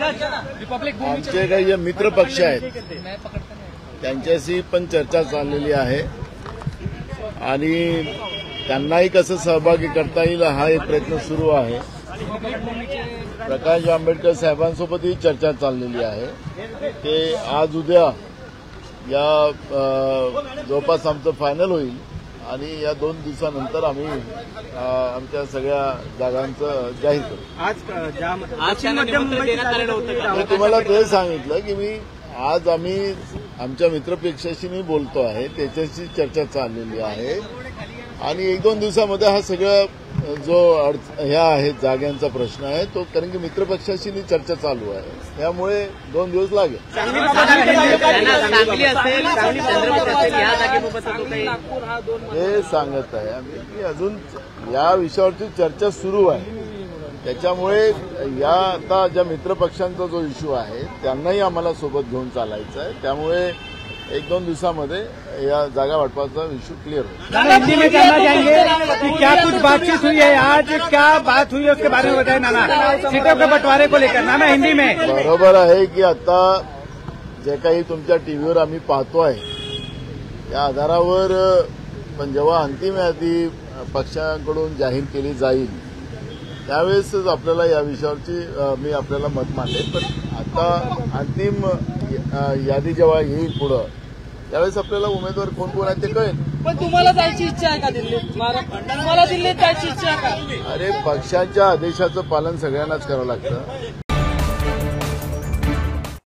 आमचे काही जे मित्र पक्ष आहेत त्यांच्याशी पण चर्चा चाललेली आहे आणि त्यांनाही कसं सहभागी करता येईल हा एक प्रयत्न सुरू आहे। प्रकाश आंबेडकर साहेबांसोबतही चर्चा चाललेली आहे की आज उद्या या जवळपास आमचं फायनल होईल आणि या 2 दिवसानंतर आम्ही आमच्या सगळ्या जागांचं जाहीर करू। मी तुम्हाला ते सांगितलं की मी आज आम्ही आमच्या मित्रपक्षाशी बोलतो आहे, त्याच्याशी चर्चा चाललेली आहे आणि 1-2 दिवसामध्ये हा सगळा जो ह्या आहे जागांचा प्रश्न आहे तो, कारण की मित्रपक्षाशी चर्चा चालू आहे, त्यामुळे 2 दिवस लागेल। हे सांगत आहे आम्ही की अजून या विषयावरची चर्चा सुरू आहे, त्याच्यामुळे या आता ज्या मित्रपक्षांचा जो इश्यू आहे त्यांनाही आम्हाला सोबत घेऊन चालायचं आहे, त्यामुळे 1-2 दिवसामध्ये या जागा वाटपाचा इश्यू क्लियर होगा। हिंदी में जानना चाहेंगे कि क्या कुछ बातचीत हुई है आज, क्या बात हुई है उसके बारे में बताएं नाना, सीटों के बंटवारे को लेकर। नाना हिंदी में। बरोबर आहे की आता जे काही तुमच्या टीव्हीवर आम्ही पाहतोय त्या आधारावर पण जेव्हा अंतिम यादी पक्षांकडून जाहीर केली जाईल त्यावेळेसच आपल्याला या विषयावरची मी आपल्याला मत मांडेल, पण आता अंतिम यादी जेव्हा येईल पुढं त्यावेळेस आपल्याला उमेदवार कोण कोण आहे ते कळेल। पण तुम्हाला जायची इच्छा आहे का दिल्लीत? तुम्हाला दिल्लीत जायची इच्छा आहे का? अरे पक्षाच्या आदेशाचं पालन सगळ्यांनाच करावं लागतं।